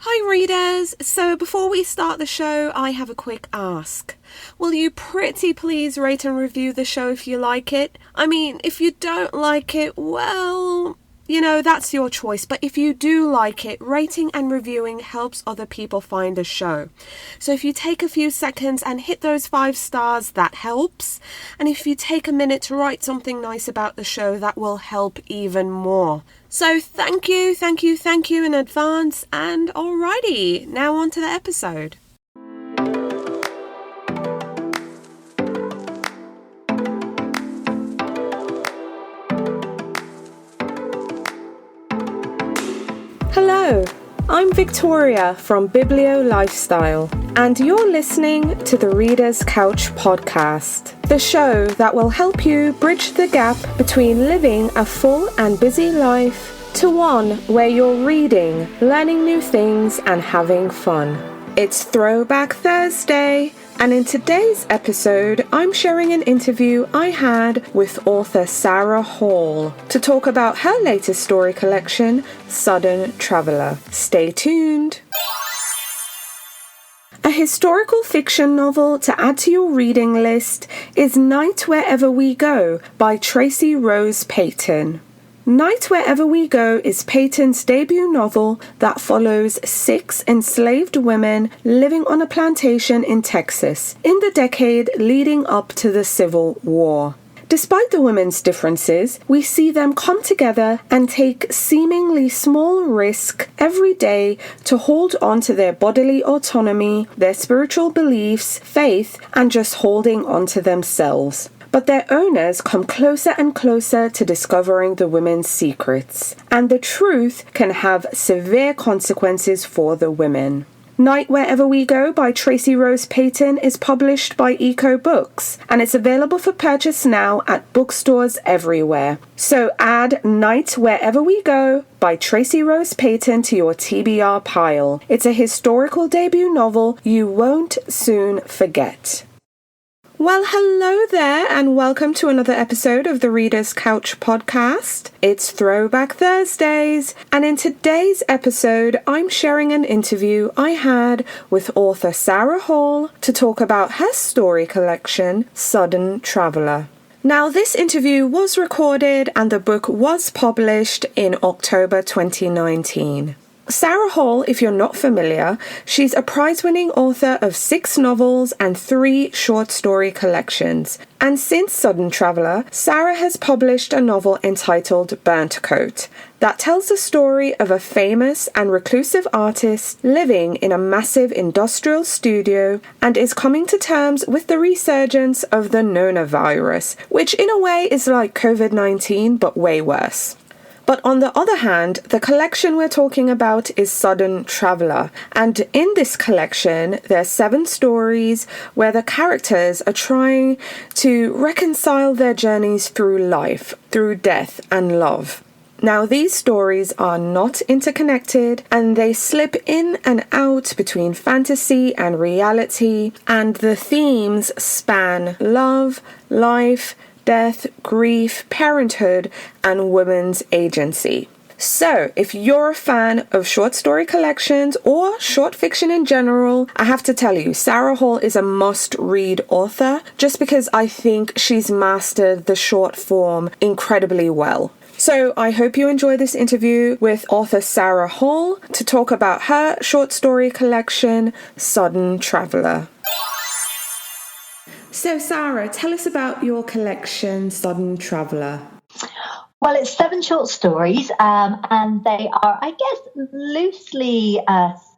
Hi readers! So before we start the show, I have a quick ask. Will you pretty please rate and review the show if you like it? I mean, if you don't like it, well, that's your choice. But if you do like it, rating and reviewing helps other people find the show. So if you take a few seconds and hit those 5 stars, that helps. And if you take a minute to write something nice about the show, that will help even more. So thank you in advance. And alrighty, now on to the episode. Hello, I'm Victoria from Biblio Lifestyle, and you're listening to the Reader's Couch podcast, the show that will help you bridge the gap between living a full and busy life to one where you're reading, learning new things, and having fun. It's Throwback Thursday, and in today's episode, I'm sharing an interview I had with author Sarah Hall to talk about her latest story collection, Sudden Traveller. Stay tuned. A historical fiction novel to add to your reading list is Night Wherever We Go by Tracy Rose Payton. Night Wherever We Go is Payton's debut novel that follows 6 enslaved women living on a plantation in Texas in the decade leading up to the Civil War. Despite the women's differences, we see them come together and take seemingly small risk every day to hold on to their bodily autonomy, their spiritual beliefs, faith, and just holding on to themselves. But their owners come closer and closer to discovering the women's secrets, and the truth can have severe consequences for the women. Night Wherever We Go by Tracy Rose Payton is published by Eco Books, and it's available for purchase now at bookstores everywhere. So add Night Wherever We Go by Tracy Rose Payton to your TBR pile. It's a historical debut novel you won't soon forget. Well, hello there, and welcome to another episode of the Reader's Couch podcast. It's Throwback Thursdays, and in today's episode, I'm sharing an interview I had with author Sarah Hall to talk about her story collection, Sudden Traveller. Now, this interview was recorded and the book was published in October 2019. Sarah Hall, if you're not familiar, she's a prize-winning author of 6 novels and 3 short story collections. And since Sudden Traveller, Sarah has published a novel entitled Burnt Coat that tells the story of a famous and reclusive artist living in a massive industrial studio and is coming to terms with the resurgence of the coronavirus, which in a way is like COVID-19 but way worse. But on the other hand, the collection we're talking about is Sudden Traveller, and in this collection there are 7 stories where the characters are trying to reconcile their journeys through life, through death and love. Now, these stories are not interconnected and they slip in and out between fantasy and reality, and the themes span love, life, death, grief, parenthood, and women's agency. So, if you're a fan of short story collections or short fiction in general, I have to tell you, Sarah Hall is a must-read author just because I think she's mastered the short form incredibly well. So I hope you enjoy this interview with author Sarah Hall to talk about her short story collection, Sudden Traveller. So Sarah, tell us about your collection, Sudden Traveller. Well, it's 7 short stories, and they are, I guess, loosely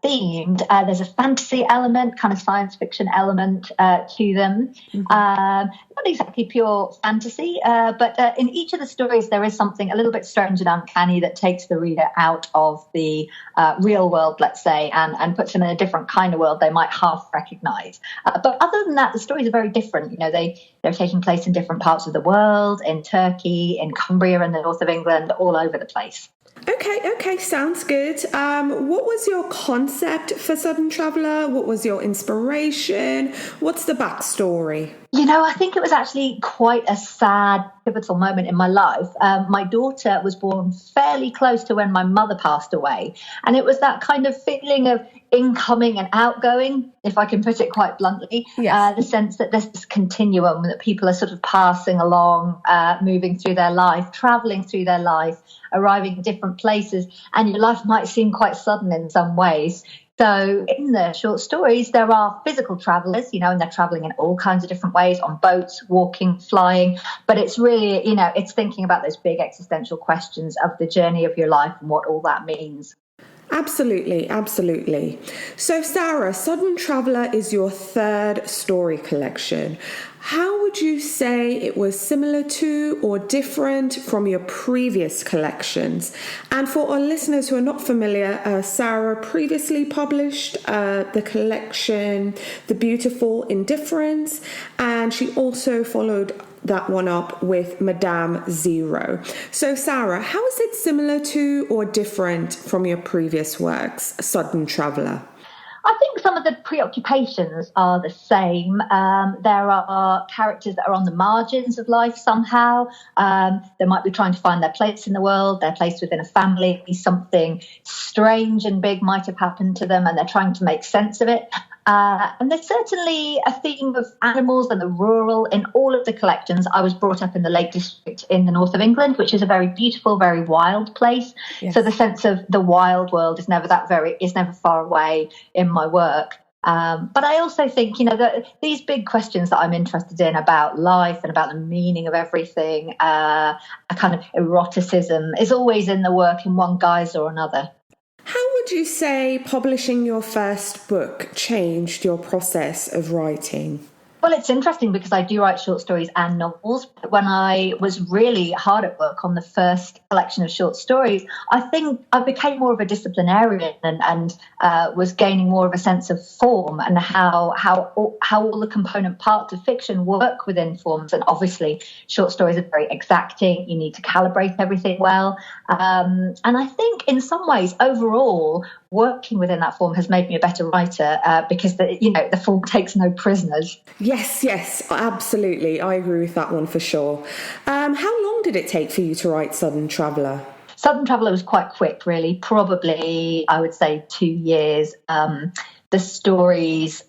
themed. There's a fantasy element, kind of science fiction element to them. Not exactly pure fantasy, but in each of the stories there is something a little bit strange and uncanny that takes the reader out of the real world, let's say, and puts them in a different kind of world they might half recognize. But other than that, the stories are very different. They're taking place in different parts of the world, in Turkey, in Cumbria, in the north of England, all over the place. Okay, sounds good. What was your concept for Sudden Traveller? What was your inspiration? What's the backstory? I think it was actually quite a sad, pivotal moment in my life. My daughter was born fairly close to when my mother passed away. And it was that kind of feeling of incoming and outgoing, if I can put it quite bluntly. Yes. The sense that there's this continuum that people are sort of passing along, moving through their life, traveling through their life, arriving at different places. And your life might seem quite sudden in some ways. So in the short stories, there are physical travelers, and they're traveling in all kinds of different ways on boats, walking, flying. But it's really, it's thinking about those big existential questions of the journey of your life and what all that means. Absolutely, absolutely. So, Sarah, Sudden Traveller is your third story collection. How would you say it was similar to or different from your previous collections? And for our listeners who are not familiar, Sarah previously published the collection The Beautiful Indifference, and she also followed that one up with Madame Zero. So, Sarah, how is it similar to or different from your previous works, Sudden Traveller? I think some of the preoccupations are the same. There are characters that are on the margins of life somehow. They might be trying to find their place in the world, their place within a family. Something strange and big might have happened to them, and they're trying to make sense of it. And there's certainly a theme of animals and the rural in all of the collections. I was brought up in the Lake District in the north of England, which is a very beautiful, very wild place. Yes. So the sense of the wild world is never far away in my work. But I also think, that these big questions that I'm interested in about life and about the meaning of everything, a kind of eroticism is always in the work in one guise or another. How would you say publishing your first book changed your process of writing? Well, it's interesting because I do write short stories and novels. But when I was really hard at work on the first collection of short stories, I think I became more of a disciplinarian and was gaining more of a sense of form and how all the component parts of fiction work within forms. And obviously, short stories are very exacting. You need to calibrate everything well. And I think in some ways, overall, working within that form has made me a better writer because the form takes no prisoners. Yes, absolutely. I agree with that one for sure. How long did it take for you to write Sudden Traveller? Sudden Traveller was quite quick, really. Probably, I would say 2 years. The stories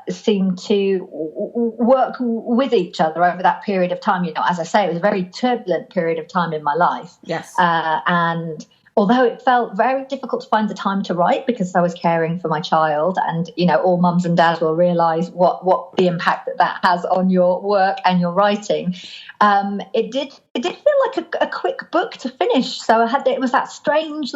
seem to work with each other over that period of time. As I say, it was a very turbulent period of time in my life. Yes. And although it felt very difficult to find the time to write because I was caring for my child, and all mums and dads will realise what the impact that has on your work and your writing. It did feel like a quick book to finish. So it was that strange,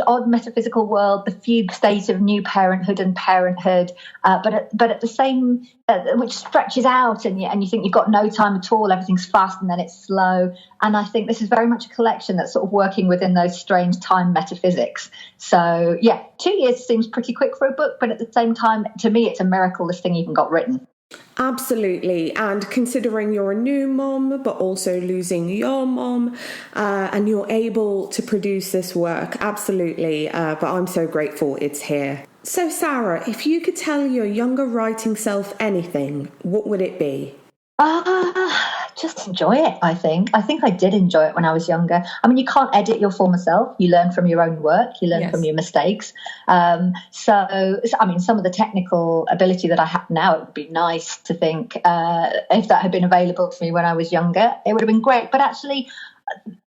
odd metaphysical world, the fugue state of new parenthood and parenthood, but at the same, which stretches out, and you think you've got no time at all. Everything's fast and then it's slow. And I think this is very much a collection that's sort of working within those strange time metaphysics. So yeah, 2 years seems pretty quick for a book, but at the same time, to me, it's a miracle this thing even got written. Absolutely. And considering you're a new mom, but also losing your mom, and you're able to produce this work, absolutely. But I'm so grateful it's here. So, Sarah, if you could tell your younger writing self anything, what would it be? Just enjoy it, I think. I think I did enjoy it when I was younger. I mean, you can't edit your former self. You learn from your own work. You learn from your mistakes. So, I mean, some of the technical ability that I have now, it would be nice to think if that had been available to me when I was younger, it would have been great. But actually,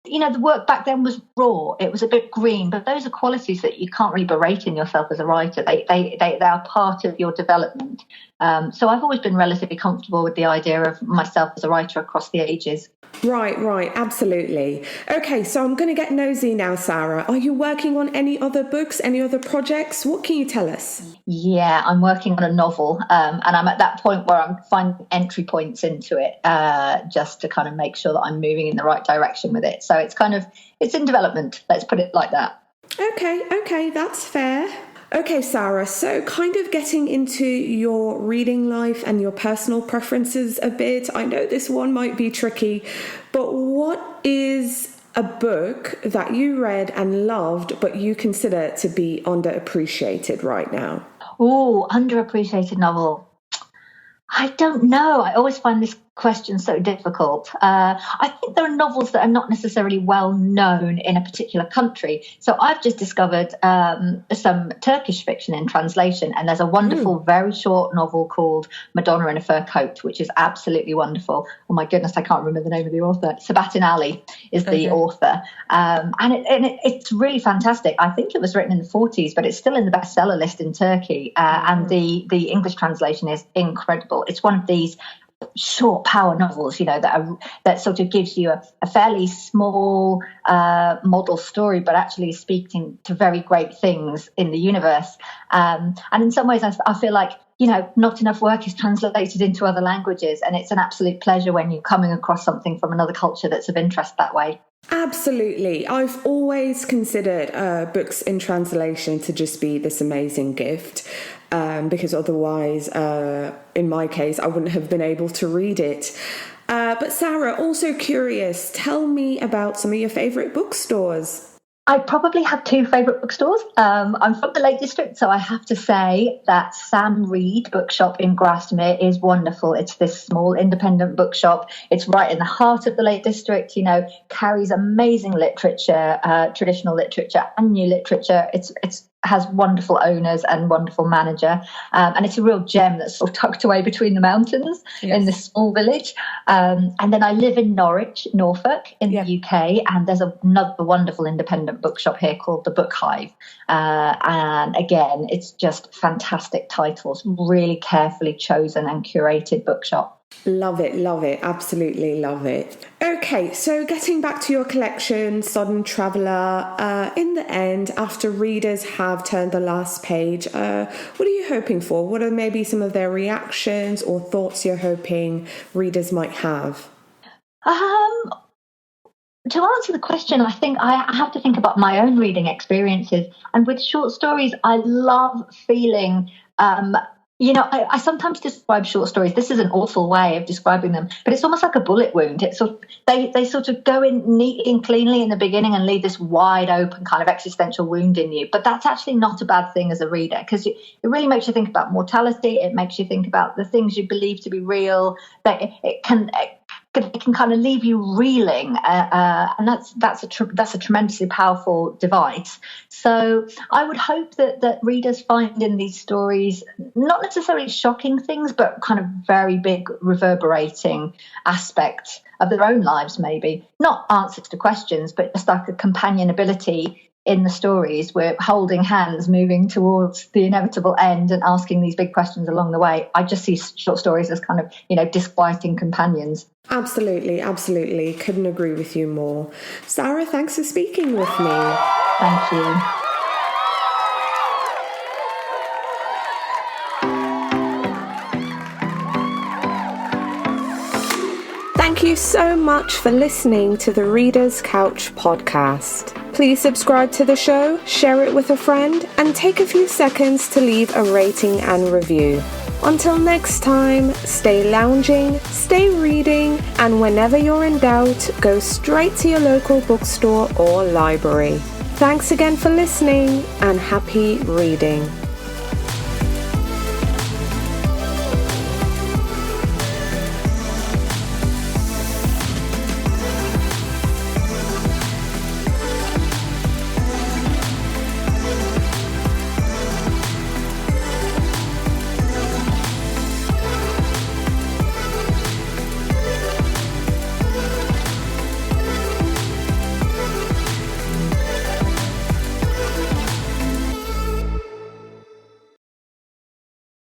the work back then was raw. It was a bit green, but those are qualities that you can't really berate in yourself as a writer. They are part of your development. So I've always been relatively comfortable with the idea of myself as a writer across the ages. Right, absolutely. Okay, so I'm going to get nosy now, Sarah. Are you working on any other books, any other projects? What can you tell us? Yeah, I'm working on a novel, and I'm at that point where I'm finding entry points into it, just to kind of make sure that I'm moving in the right direction with it. So it's in development. Let's put it like that. Okay, that's fair. Okay, Sarah, so kind of getting into your reading life and your personal preferences a bit. I know this one might be tricky, but what is a book that you read and loved, but you consider to be underappreciated right now? Oh, underappreciated novel. I don't know. I always find this question so difficult. I think there are novels that are not necessarily well known in a particular country. So I've just discovered some Turkish fiction in translation, and there's a wonderful, very short novel called Madonna in a Fur Coat, which is absolutely wonderful. Oh my goodness, I can't remember the name of the author. Sabahattin Ali is the author, and it's really fantastic. I think it was written in the 40s, but it's still in the bestseller list in Turkey, and the English translation is incredible. It's one of these short power novels, that sort of gives you a fairly small model story, but actually speaking to very great things in the universe. And in some ways, I feel like, not enough work is translated into other languages, and it's an absolute pleasure when you're coming across something from another culture that's of interest that way. Absolutely. I've always considered books in translation to just be this amazing gift, because otherwise, in my case, I wouldn't have been able to read it. But Sarah, also curious, tell me about some of your favourite bookstores. I probably have two favourite bookstores. I'm from the Lake District, so I have to say that Sam Reed Bookshop in Grasmere is wonderful. It's this small independent bookshop. It's right in the heart of the Lake District, carries amazing literature, traditional literature and new literature. It's has wonderful owners and wonderful manager, and it's a real gem that's sort of tucked away between the mountains in this small village. And then I live in Norwich, Norfolk, in the UK, and there's another wonderful independent bookshop here called the Book Hive. And again, it's just fantastic titles, really carefully chosen and curated bookshop. Love it, absolutely love it. Okay, so getting back to your collection, Sodden Traveller, in the end, after readers have turned the last page, what are you hoping for? What are maybe some of their reactions or thoughts you're hoping readers might have? To answer the question, I think I have to think about my own reading experiences. And with short stories, I love feeling... I sometimes describe short stories. This is an awful way of describing them, but it's almost like a bullet wound. It's they sort of go in neatly and cleanly in the beginning and leave this wide open kind of existential wound in you. But that's actually not a bad thing as a reader, because it really makes you think about mortality. It makes you think about the things you believe to be real. That it can kind of leave you reeling, and that's a tremendously powerful device. So I would hope that readers find in these stories not necessarily shocking things, but kind of very big reverberating aspects of their own lives, maybe not answers to questions, but just like a companionability in the stories. We're holding hands, moving towards the inevitable end and asking these big questions along the way. I just see short stories as kind of, disquieting companions. Absolutely. Couldn't agree with you more. Sarah, thanks for speaking with me. Thank you. Thank you so much for listening to the Reader's Couch podcast. Please subscribe to the show, share it with a friend, and take a few seconds to leave a rating and review. Until next time, stay lounging, stay reading, and whenever you're in doubt, go straight to your local bookstore or library. Thanks again for listening, and happy reading.